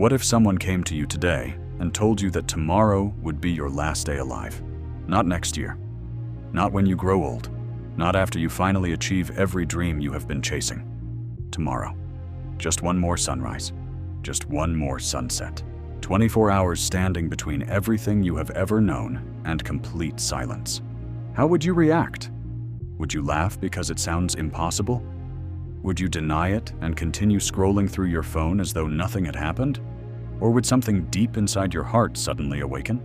What if someone came to you today and told you that tomorrow would be your last day alive? Not next year. Not when you grow old. Not after you finally achieve every dream you have been chasing. Tomorrow. Just one more sunrise. Just one more sunset. 24 hours standing between everything you have ever known and complete silence. How would you react? Would you laugh because it sounds impossible? Would you deny it and continue scrolling through your phone as though nothing had happened? Or would something deep inside your heart suddenly awaken?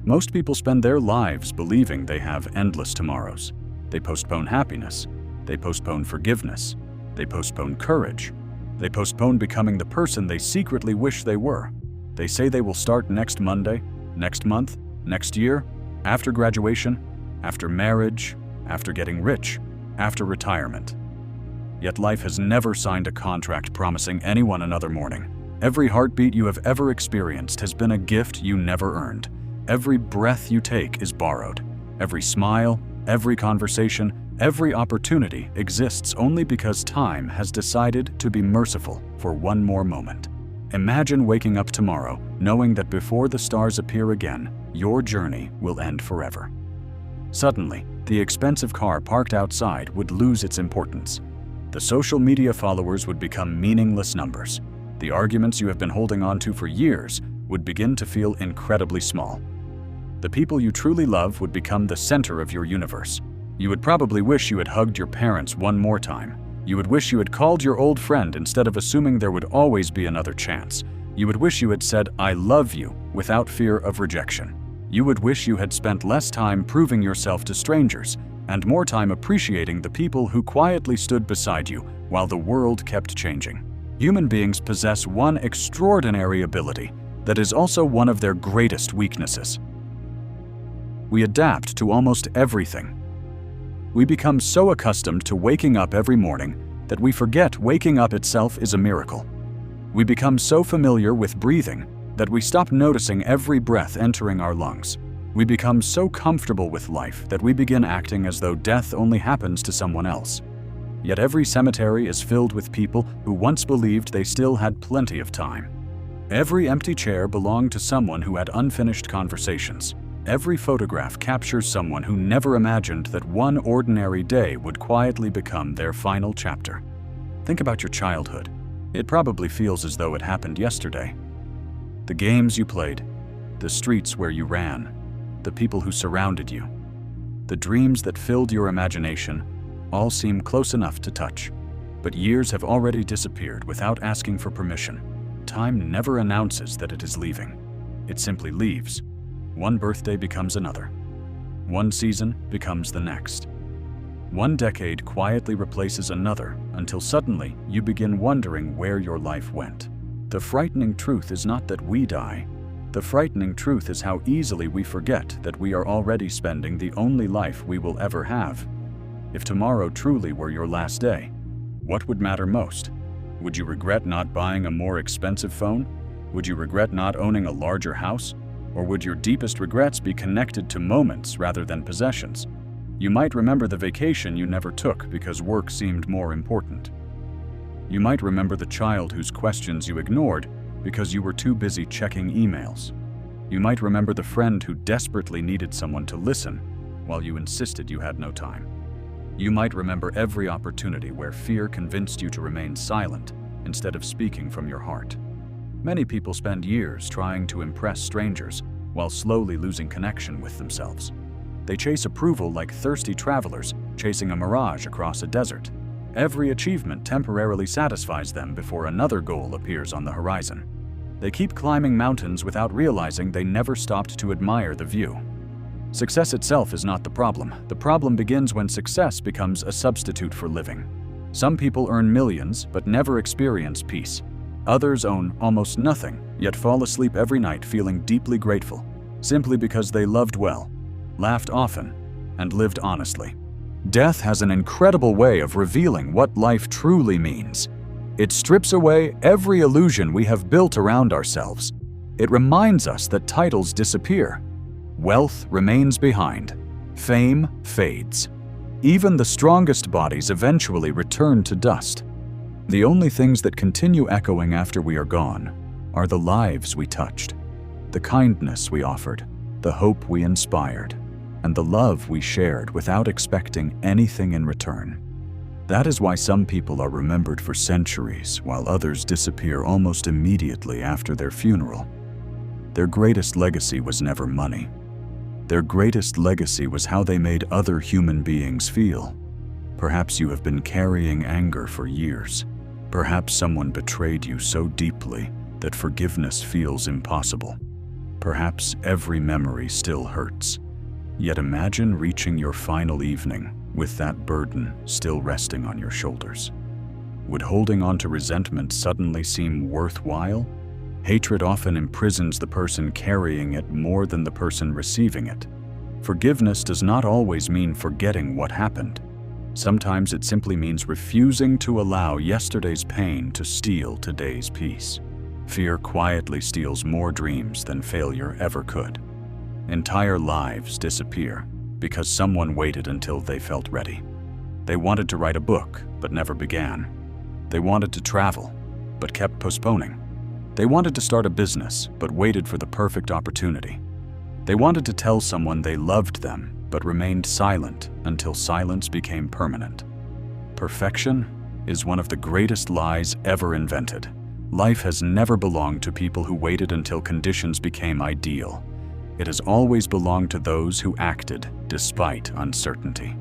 Most people spend their lives believing they have endless tomorrows. They postpone happiness. They postpone forgiveness. They postpone courage. They postpone becoming the person they secretly wish they were. They say they will start next Monday, next month, next year, after graduation, after marriage, after getting rich, after retirement. Yet life has never signed a contract promising anyone another morning. Every heartbeat you have ever experienced has been a gift you never earned. Every breath you take is borrowed. Every smile, every conversation, every opportunity exists only because time has decided to be merciful for one more moment. Imagine waking up tomorrow knowing that before the stars appear again, your journey will end forever. Suddenly, the expensive car parked outside would lose its importance. The social media followers would become meaningless numbers. The arguments you have been holding on to for years would begin to feel incredibly small. The people you truly love would become the center of your universe. You would probably wish you had hugged your parents one more time. You would wish you had called your old friend instead of assuming there would always be another chance. You would wish you had said, "I love you," without fear of rejection. You would wish you had spent less time proving yourself to strangers and more time appreciating the people who quietly stood beside you while the world kept changing. Human beings possess one extraordinary ability that is also one of their greatest weaknesses. We adapt to almost everything. We become so accustomed to waking up every morning that we forget waking up itself is a miracle. We become so familiar with breathing that we stop noticing every breath entering our lungs. We become so comfortable with life that we begin acting as though death only happens to someone else. Yet every cemetery is filled with people who once believed they still had plenty of time. Every empty chair belonged to someone who had unfinished conversations. Every photograph captures someone who never imagined that one ordinary day would quietly become their final chapter. Think about your childhood. It probably feels as though it happened yesterday. The games you played, the streets where you ran, the people who surrounded you, the dreams that filled your imagination, all seem close enough to touch. But years have already disappeared without asking for permission. Time never announces that it is leaving. It simply leaves. One birthday becomes another. One season becomes the next. One decade quietly replaces another until suddenly you begin wondering where your life went. The frightening truth is not that we die. The frightening truth is how easily we forget that we are already spending the only life we will ever have. If tomorrow truly were your last day, what would matter most? Would you regret not buying a more expensive phone? Would you regret not owning a larger house? Or would your deepest regrets be connected to moments rather than possessions? You might remember the vacation you never took because work seemed more important. You might remember the child whose questions you ignored because you were too busy checking emails. You might remember the friend who desperately needed someone to listen while you insisted you had no time. You might remember every opportunity where fear convinced you to remain silent instead of speaking from your heart. Many people spend years trying to impress strangers while slowly losing connection with themselves. They chase approval like thirsty travelers chasing a mirage across a desert. Every achievement temporarily satisfies them before another goal appears on the horizon. They keep climbing mountains without realizing they never stopped to admire the view. Success itself is not the problem. The problem begins when success becomes a substitute for living. Some people earn millions but never experience peace. Others own almost nothing, yet fall asleep every night feeling deeply grateful, simply because they loved well, laughed often, and lived honestly. Death has an incredible way of revealing what life truly means. It strips away every illusion we have built around ourselves. It reminds us that titles disappear. Wealth remains behind. Fame fades. Even the strongest bodies eventually return to dust. The only things that continue echoing after we are gone are the lives we touched, the kindness we offered, the hope we inspired, and the love we shared without expecting anything in return. That is why some people are remembered for centuries, while others disappear almost immediately after their funeral. Their greatest legacy was never money. Their greatest legacy was how they made other human beings feel. Perhaps you have been carrying anger for years. Perhaps someone betrayed you so deeply that forgiveness feels impossible. Perhaps every memory still hurts. Yet imagine reaching your final evening with that burden still resting on your shoulders. Would holding on to resentment suddenly seem worthwhile? Hatred often imprisons the person carrying it more than the person receiving it. Forgiveness does not always mean forgetting what happened. Sometimes it simply means refusing to allow yesterday's pain to steal today's peace. Fear quietly steals more dreams than failure ever could. Entire lives disappear because someone waited until they felt ready. They wanted to write a book, but never began. They wanted to travel, but kept postponing. They wanted to start a business, but waited for the perfect opportunity. They wanted to tell someone they loved them, but remained silent until silence became permanent. Perfection is one of the greatest lies ever invented. Life has never belonged to people who waited until conditions became ideal. It has always belonged to those who acted despite uncertainty.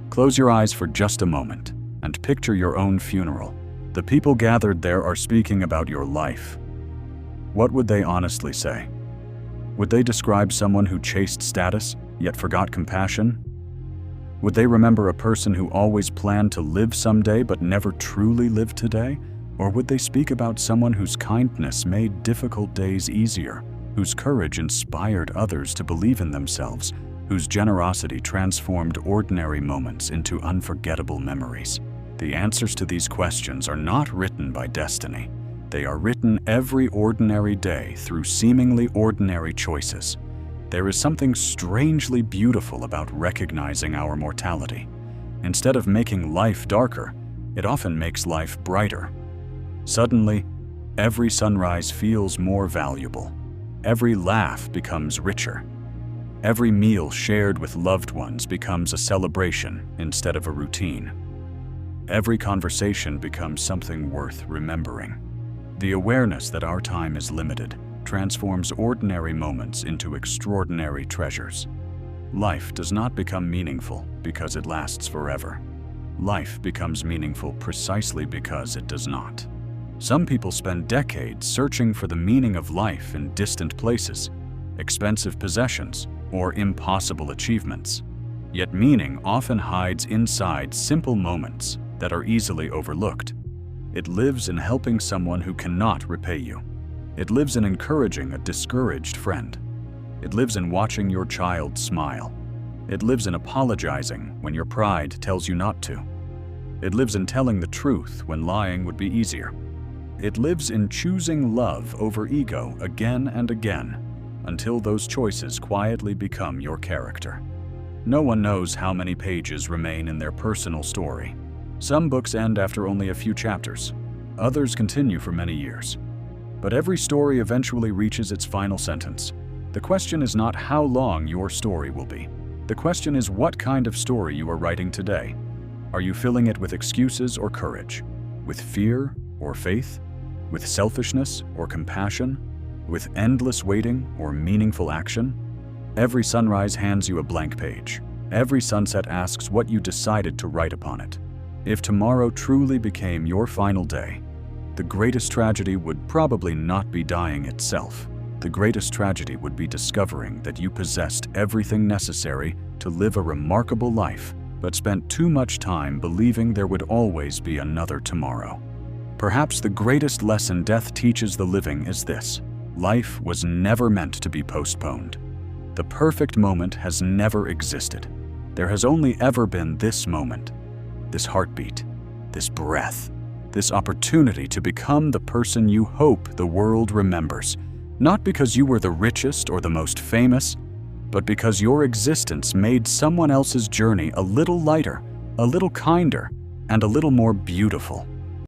Close your eyes for just a moment and picture your own funeral. The people gathered there are speaking about your life. What would they honestly say? Would they describe someone who chased status yet forgot compassion? Would they remember a person who always planned to live someday but never truly lived today? Or would they speak about someone whose kindness made difficult days easier, whose courage inspired others to believe in themselves, whose generosity transformed ordinary moments into unforgettable memories? The answers to these questions are not written by destiny. They are written every ordinary day through seemingly ordinary choices. There is something strangely beautiful about recognizing our mortality. Instead of making life darker, it often makes life brighter. Suddenly, every sunrise feels more valuable. Every laugh becomes richer. Every meal shared with loved ones becomes a celebration instead of a routine. Every conversation becomes something worth remembering. The awareness that our time is limited transforms ordinary moments into extraordinary treasures. Life does not become meaningful because it lasts forever. Life becomes meaningful precisely because it does not. Some people spend decades searching for the meaning of life in distant places, expensive possessions, or impossible achievements. Yet meaning often hides inside simple moments that are easily overlooked. It lives in helping someone who cannot repay you. It lives in encouraging a discouraged friend. It lives in watching your child smile. It lives in apologizing when your pride tells you not to. It lives in telling the truth when lying would be easier. It lives in choosing love over ego again and again until those choices quietly become your character. No one knows how many pages remain in their personal story. Some books end after only a few chapters. Others continue for many years. But every story eventually reaches its final sentence. The question is not how long your story will be. The question is what kind of story you are writing today. Are you filling it with excuses or courage? With fear or faith? With selfishness or compassion? With endless waiting or meaningful action? Every sunrise hands you a blank page. Every sunset asks what you decided to write upon it. If tomorrow truly became your final day, the greatest tragedy would probably not be dying itself. The greatest tragedy would be discovering that you possessed everything necessary to live a remarkable life, but spent too much time believing there would always be another tomorrow. Perhaps the greatest lesson death teaches the living is this: life was never meant to be postponed. The perfect moment has never existed. There has only ever been this moment, this heartbeat, this breath, this opportunity to become the person you hope the world remembers, not because you were the richest or the most famous, but because your existence made someone else's journey a little lighter, a little kinder, and a little more beautiful.